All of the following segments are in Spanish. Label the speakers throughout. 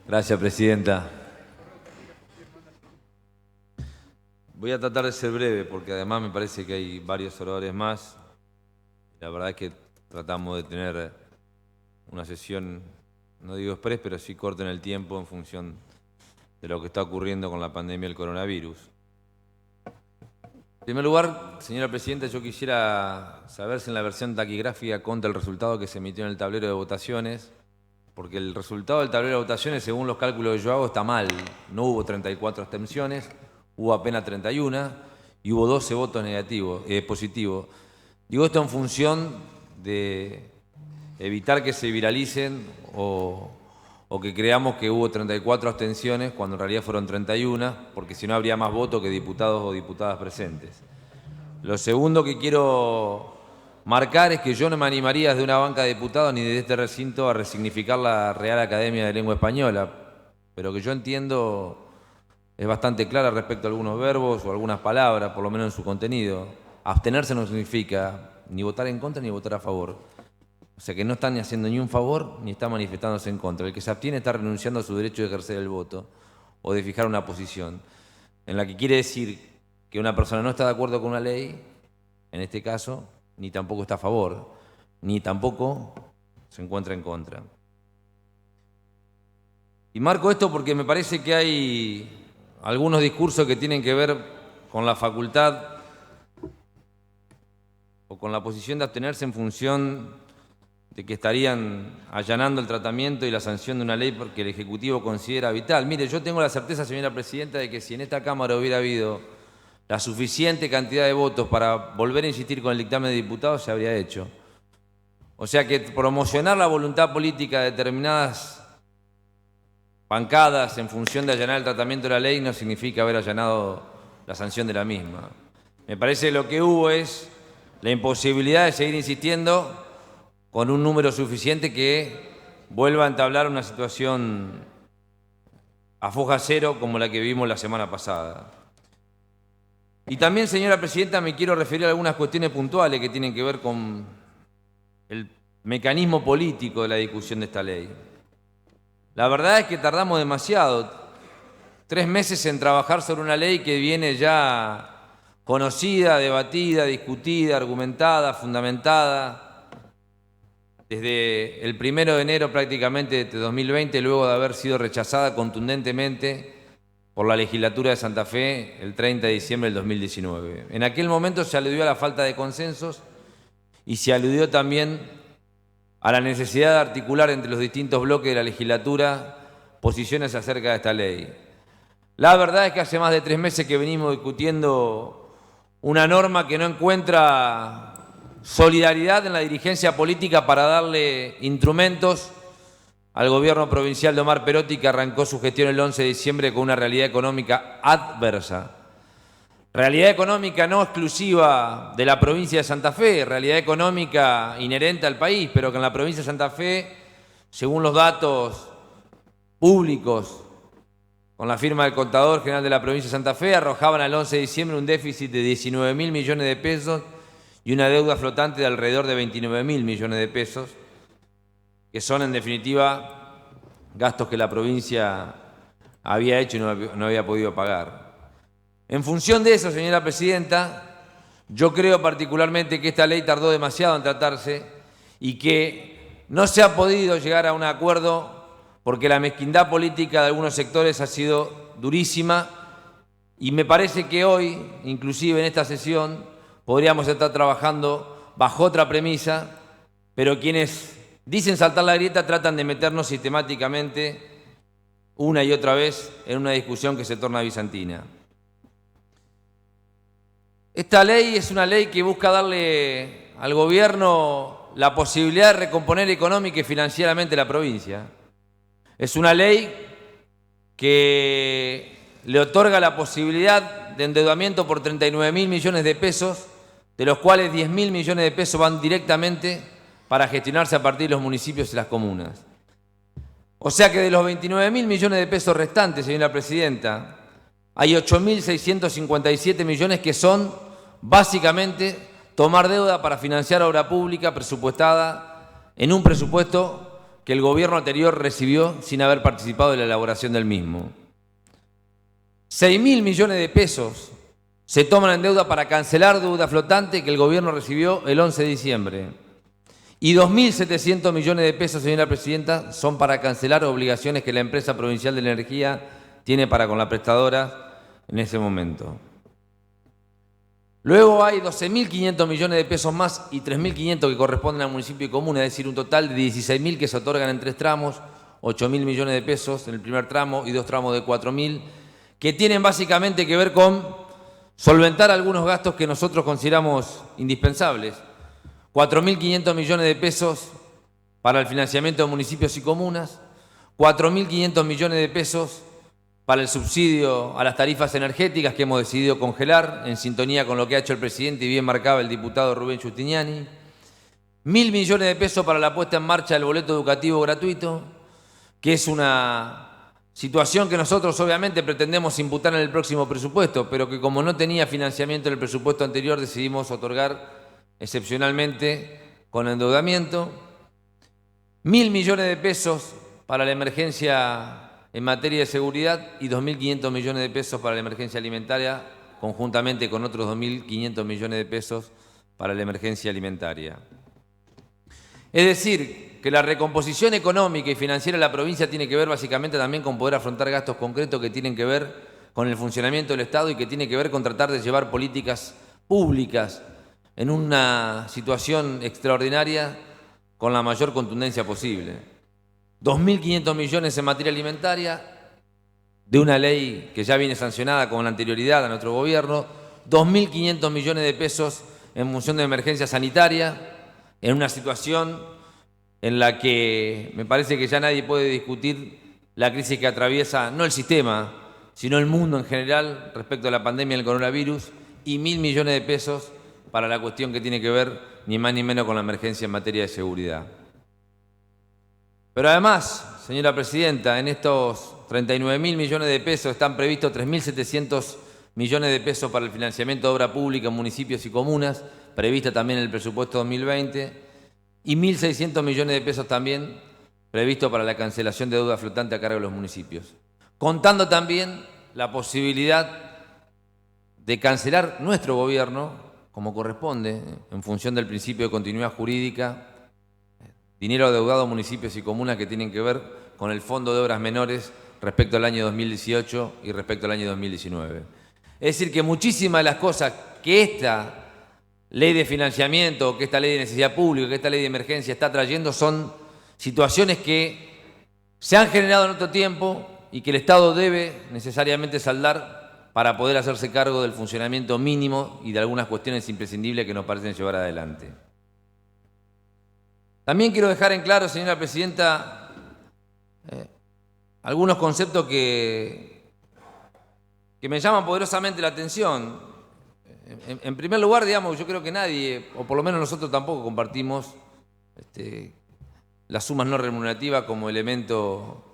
Speaker 1: Gracias, presidenta. Voy a tratar de ser breve porque además me parece que hay varios oradores más. La verdad es que tratamos de tener una sesión, no digo express, pero sí corta en el tiempo en función de lo que está ocurriendo con la pandemia del coronavirus. En primer lugar, señora presidenta, yo quisiera saber si en la versión taquigráfica contra el resultado que se emitió en el tablero de votaciones, porque el resultado del tablero de votaciones, según los cálculos que yo hago, está mal. No hubo 34 abstenciones, hubo apenas 31 y hubo 12 votos positivos. Digo esto en función de evitar que se viralicen o que creamos que hubo 34 abstenciones cuando en realidad fueron 31, porque si no habría más votos que diputados o diputadas presentes. Lo segundo que quiero marcar es que yo no me animaría desde una banca de diputados ni desde este recinto a resignificar la Real Academia de Lengua Española, pero que yo entiendo es bastante clara respecto a algunos verbos o algunas palabras, por lo menos en su contenido. Abstenerse no significa ni votar en contra ni votar a favor. O sea que no están ni haciendo ni un favor ni está manifestándose en contra. El que se abstiene está renunciando a su derecho de ejercer el voto o de fijar una posición, en la que quiere decir que una persona no está de acuerdo con una ley, en este caso, ni tampoco está a favor, ni tampoco se encuentra en contra. Y marco esto porque me parece que hay algunos discursos que tienen que ver con la facultad o con la posición de abstenerse en función de que estarían allanando el tratamiento y la sanción de una ley porque el Ejecutivo considera vital. Mire, yo tengo la certeza, señora presidenta, de que si en esta Cámara hubiera habido la suficiente cantidad de votos para volver a insistir con el dictamen de diputados, se habría hecho. O sea que promocionar la voluntad política de determinadas bancadas en función de allanar el tratamiento de la ley no significa haber allanado la sanción de la misma. Me parece que lo que hubo es la imposibilidad de seguir insistiendo con un número suficiente que vuelva a entablar una situación a foja cero como la que vimos la semana pasada. Y también, señora presidenta, me quiero referir a algunas cuestiones puntuales que tienen que ver con el mecanismo político de la discusión de esta ley. La verdad es que tardamos demasiado, 3 meses en trabajar sobre una ley que viene ya conocida, debatida, discutida, argumentada, fundamentada, desde el 1 de enero prácticamente de 2020, luego de haber sido rechazada contundentemente por la legislatura de Santa Fe el 30 de diciembre del 2019. En aquel momento se aludió a la falta de consensos y se aludió también a la necesidad de articular entre los distintos bloques de la legislatura posiciones acerca de esta ley. La verdad es que hace más de 3 meses que venimos discutiendo una norma que no encuentra solidaridad en la dirigencia política para darle instrumentos al gobierno provincial de Omar Perotti, que arrancó su gestión el 11 de diciembre con una realidad económica adversa. Realidad económica no exclusiva de la provincia de Santa Fe, realidad económica inherente al país, pero que en la provincia de Santa Fe, según los datos públicos, con la firma del Contador General de la provincia de Santa Fe, arrojaban al 11 de diciembre un déficit de 19.000 millones de pesos y una deuda flotante de alrededor de 29.000 millones de pesos, que son en definitiva gastos que la provincia había hecho y no había podido pagar. En función de eso, señora presidenta, yo creo particularmente que esta ley tardó demasiado en tratarse y que no se ha podido llegar a un acuerdo porque la mezquindad política de algunos sectores ha sido durísima y me parece que hoy, inclusive en esta sesión, podríamos estar trabajando bajo otra premisa, pero quienes dicen saltar la grieta tratan de meternos sistemáticamente una y otra vez en una discusión que se torna bizantina. Esta ley es una ley que busca darle al gobierno la posibilidad de recomponer económica y financieramente la provincia. Es una ley que le otorga la posibilidad de endeudamiento por 39.000 millones de pesos, de los cuales 10.000 millones de pesos van directamente para gestionarse a partir de los municipios y las comunas. O sea que de los 29.000 millones de pesos restantes, señora presidenta, hay 8.657 millones que son básicamente tomar deuda para financiar obra pública presupuestada en un presupuesto que el gobierno anterior recibió sin haber participado en la elaboración del mismo. 6.000 millones de pesos se toman en deuda para cancelar deuda flotante que el gobierno recibió el 11 de diciembre. Y 2.700 millones de pesos, señora presidenta, son para cancelar obligaciones que la empresa provincial de energía tiene para con la prestadora en ese momento. Luego hay 12.500 millones de pesos más y 3.500 que corresponden al municipio y comuna, es decir, un total de 16.000 que se otorgan en 3 tramos, 8.000 millones de pesos en el primer tramo y 2 tramos de 4.000, que tienen básicamente que ver con solventar algunos gastos que nosotros consideramos indispensables. 4.500 millones de pesos para el financiamiento de municipios y comunas, 4.500 millones de pesos para el subsidio a las tarifas energéticas que hemos decidido congelar, en sintonía con lo que ha hecho el presidente y bien marcaba el diputado Rubén Giustiniani, 1.000 millones de pesos para la puesta en marcha del boleto educativo gratuito, que es una situación que nosotros obviamente pretendemos imputar en el próximo presupuesto, pero que como no tenía financiamiento en el presupuesto anterior decidimos otorgar excepcionalmente con endeudamiento. 1.000 millones de pesos para la emergencia en materia de seguridad y 2.500 millones de pesos para la emergencia alimentaria, conjuntamente con otros 2.500 millones de pesos para la emergencia alimentaria. Es decir, que la recomposición económica y financiera de la provincia tiene que ver básicamente también con poder afrontar gastos concretos que tienen que ver con el funcionamiento del Estado y que tiene que ver con tratar de llevar políticas públicas en una situación extraordinaria con la mayor contundencia posible. 2.500 millones en materia alimentaria, de una ley que ya viene sancionada con anterioridad a nuestro gobierno, 2.500 millones de pesos en función de emergencia sanitaria, en una situación en la que me parece que ya nadie puede discutir la crisis que atraviesa no el sistema, sino el mundo en general respecto a la pandemia del coronavirus, y 1.000 millones de pesos para la cuestión que tiene que ver ni más ni menos con la emergencia en materia de seguridad. Pero además, señora presidenta, en estos 39.000 millones de pesos están previstos 3.700 millones de pesos para el financiamiento de obra pública en municipios y comunas, prevista también en el presupuesto 2020, y 1.600 millones de pesos también previsto para la cancelación de deuda flotante a cargo de los municipios. Contando también la posibilidad de cancelar nuestro gobierno, como corresponde, en función del principio de continuidad jurídica, dinero adeudado a municipios y comunas que tienen que ver con el Fondo de Obras Menores respecto al año 2018 y respecto al año 2019. Es decir, que muchísimas de las cosas que esta ley de financiamiento, que esta ley de necesidad pública, que esta ley de emergencia está trayendo son situaciones que se han generado en otro tiempo y que el Estado debe necesariamente saldar para poder hacerse cargo del funcionamiento mínimo y de algunas cuestiones imprescindibles que nos parecen llevar adelante. También quiero dejar en claro, señora presidenta, algunos conceptos que me llaman poderosamente la atención. En primer lugar, digamos, yo creo que nadie, o por lo menos nosotros tampoco, compartimos las sumas no remunerativas como elemento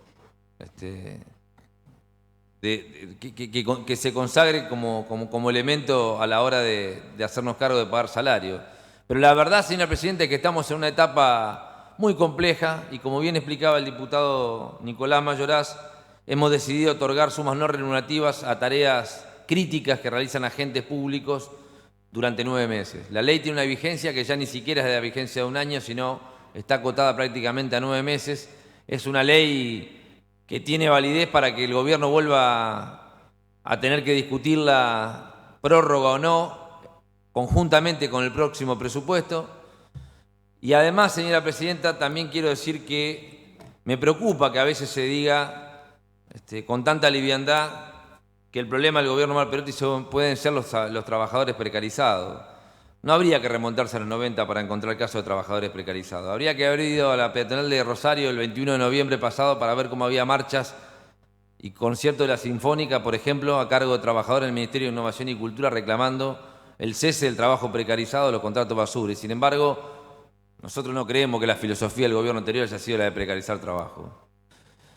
Speaker 1: que se consagre como elemento a la hora de hacernos cargo de pagar salario. Pero la verdad, señora presidenta, es que estamos en una etapa muy compleja y como bien explicaba el diputado Nicolás Mayoraz, hemos decidido otorgar sumas no remunerativas a tareas críticas que realizan agentes públicos durante 9 meses. La ley tiene una vigencia que ya ni siquiera es de la vigencia de un año, sino está acotada prácticamente a 9 meses. Es una ley que tiene validez para que el gobierno vuelva a tener que discutir la prórroga o no, conjuntamente con el próximo presupuesto. Y además, señora presidenta, también quiero decir que me preocupa que a veces se diga con tanta liviandad que el problema del gobierno Malperotti pueden ser los trabajadores precarizados. No habría que remontarse a los 90 para encontrar casos de trabajadores precarizados. Habría que haber ido a la peatonal de Rosario el 21 de noviembre pasado para ver cómo había marchas y conciertos de la Sinfónica, por ejemplo, a cargo de trabajadores del Ministerio de Innovación y Cultura reclamando el cese del trabajo precarizado de los contratos basura. Y sin embargo, nosotros no creemos que la filosofía del gobierno anterior haya sido la de precarizar trabajo.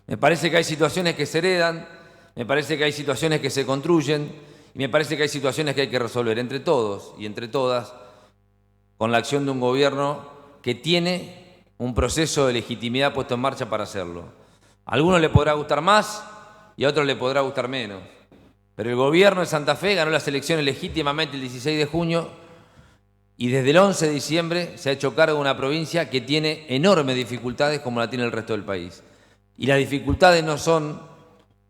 Speaker 1: Me parece que hay situaciones que se heredan, me parece que hay situaciones que se construyen y me parece que hay situaciones que hay que resolver entre todos y entre todas con la acción de un gobierno que tiene un proceso de legitimidad puesto en marcha para hacerlo. A algunos le podrá gustar más y a otros le podrá gustar menos. Pero el gobierno de Santa Fe ganó las elecciones legítimamente el 16 de junio y desde el 11 de diciembre se ha hecho cargo de una provincia que tiene enormes dificultades como la tiene el resto del país. Y las dificultades no son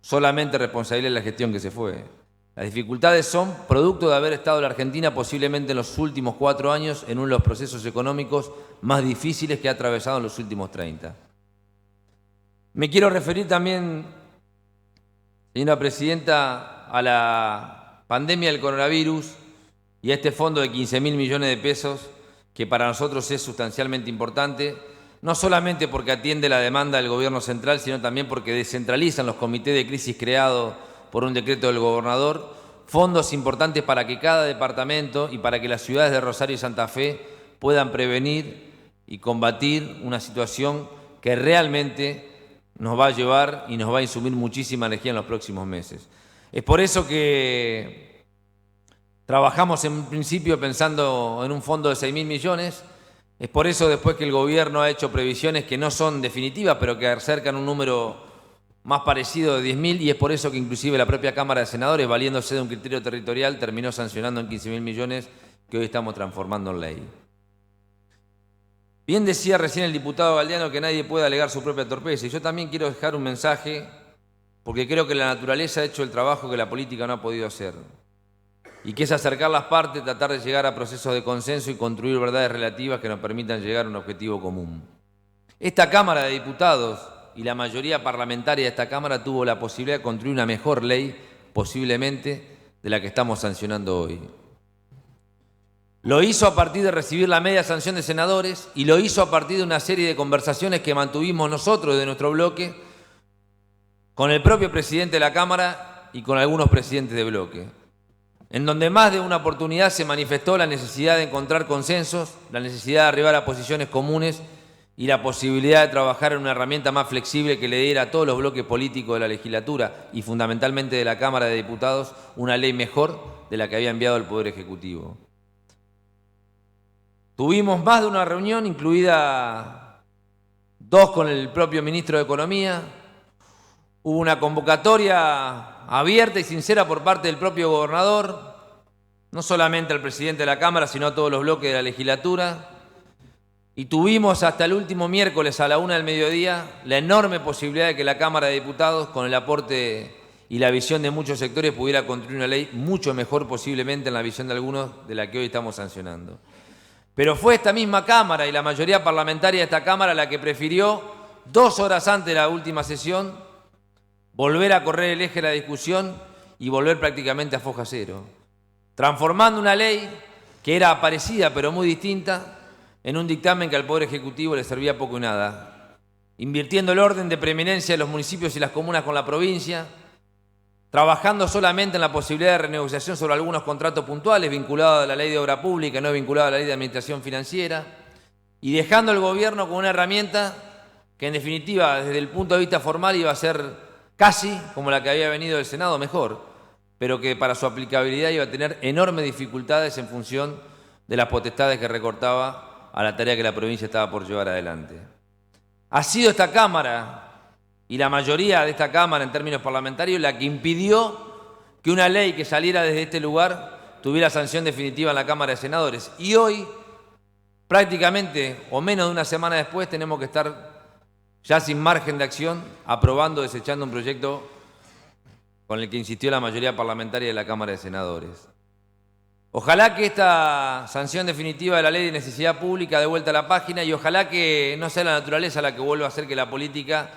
Speaker 1: solamente responsabilidad de la gestión que se fue. Las dificultades son producto de haber estado la Argentina posiblemente en los últimos 4 años en uno de los procesos económicos más difíciles que ha atravesado en los últimos 30. Me quiero referir también, señora Presidenta, a la pandemia del coronavirus y a este fondo de 15.000 millones de pesos que para nosotros es sustancialmente importante, no solamente porque atiende la demanda del gobierno central, sino también porque descentralizan los comités de crisis creados por un decreto del gobernador, fondos importantes para que cada departamento y para que las ciudades de Rosario y Santa Fe puedan prevenir y combatir una situación que realmente nos va a llevar y nos va a insumir muchísima energía en los próximos meses. Es por eso que trabajamos en un principio pensando en un fondo de 6.000 millones, es por eso después que el gobierno ha hecho previsiones que no son definitivas, pero que acercan un número más parecido de 10.000, y es por eso que inclusive la propia Cámara de Senadores, valiéndose de un criterio territorial, terminó sancionando en 15.000 millones que hoy estamos transformando en ley. Bien decía recién el diputado Galdeano que nadie puede alegar su propia torpeza, y yo también quiero dejar un mensaje, porque creo que la naturaleza ha hecho el trabajo que la política no ha podido hacer, y que es acercar las partes, tratar de llegar a procesos de consenso y construir verdades relativas que nos permitan llegar a un objetivo común. Esta Cámara de Diputados y la mayoría parlamentaria de esta Cámara tuvo la posibilidad de construir una mejor ley, posiblemente, de la que estamos sancionando hoy. Lo hizo a partir de recibir la media sanción de senadores y lo hizo a partir de una serie de conversaciones que mantuvimos nosotros de nuestro bloque con el propio presidente de la Cámara y con algunos presidentes de bloque, en donde más de una oportunidad se manifestó la necesidad de encontrar consensos, la necesidad de arribar a posiciones comunes y la posibilidad de trabajar en una herramienta más flexible que le diera a todos los bloques políticos de la legislatura y fundamentalmente de la Cámara de Diputados una ley mejor de la que había enviado el Poder Ejecutivo. Tuvimos más de una reunión, incluida 2 con el propio ministro de Economía. Hubo una convocatoria abierta y sincera por parte del propio gobernador, no solamente al presidente de la Cámara, sino a todos los bloques de la legislatura. Y tuvimos hasta el último miércoles a la 1 del mediodía la enorme posibilidad de que la Cámara de Diputados, con el aporte y la visión de muchos sectores, pudiera construir una ley mucho mejor posiblemente en la visión de algunos de la que hoy estamos sancionando. Pero fue esta misma Cámara y la mayoría parlamentaria de esta Cámara la que prefirió, 2 horas antes de la última sesión, volver a correr el eje de la discusión y volver prácticamente a foja cero, transformando una ley que era parecida pero muy distinta en un dictamen que al Poder Ejecutivo le servía poco y nada, invirtiendo el orden de preeminencia de los municipios y las comunas con la provincia, trabajando solamente en la posibilidad de renegociación sobre algunos contratos puntuales vinculados a la ley de obra pública, no vinculados a la ley de administración financiera, y dejando al gobierno con una herramienta que en definitiva desde el punto de vista formal iba a ser casi como la que había venido del Senado, mejor, pero que para su aplicabilidad iba a tener enormes dificultades en función de las potestades que recortaba a la tarea que la provincia estaba por llevar adelante. Ha sido esta Cámara y la mayoría de esta Cámara en términos parlamentarios la que impidió que una ley que saliera desde este lugar tuviera sanción definitiva en la Cámara de Senadores. Y hoy, prácticamente o menos de una semana después, tenemos que estar ya sin margen de acción, aprobando, desechando un proyecto con el que insistió la mayoría parlamentaria de la Cámara de Senadores. Ojalá que esta sanción definitiva de la ley de necesidad pública dé vuelta a la página y ojalá que no sea la naturaleza la que vuelva a hacer que la política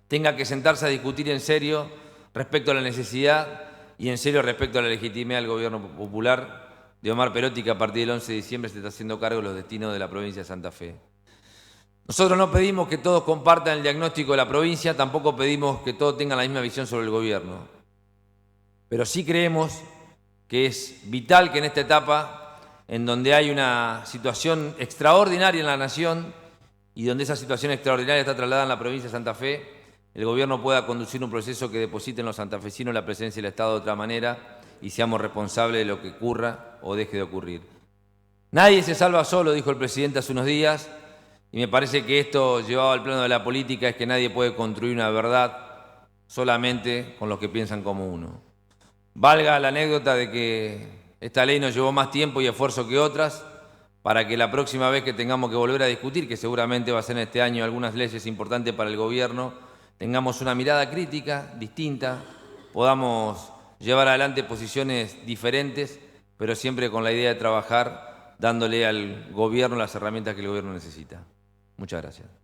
Speaker 1: tenga que sentarse a discutir en serio respecto a la necesidad y en serio respecto a la legitimidad del gobierno popular de Omar Perotti, que a partir del 11 de diciembre se está haciendo cargo de los destinos de la provincia de Santa Fe. Nosotros no pedimos que todos compartan el diagnóstico de la provincia, tampoco pedimos que todos tengan la misma visión sobre el gobierno. Pero sí creemos que es vital que en esta etapa, en donde hay una situación extraordinaria en la nación y donde esa situación extraordinaria está trasladada en la provincia de Santa Fe, el gobierno pueda conducir un proceso que deposite en los santafesinos la presencia del Estado de otra manera y seamos responsables de lo que ocurra o deje de ocurrir. Nadie se salva solo, dijo el presidente hace unos días, Y me parece que esto, llevado al plano de la política, es que nadie puede construir una verdad solamente con los que piensan como uno. Valga la anécdota de que esta ley nos llevó más tiempo y esfuerzo que otras, para que la próxima vez que tengamos que volver a discutir, que seguramente va a ser en este año algunas leyes importantes para el gobierno, tengamos una mirada crítica, distinta, podamos llevar adelante posiciones diferentes, pero siempre con la idea de trabajar dándole al gobierno las herramientas que el gobierno necesita. Muchas gracias.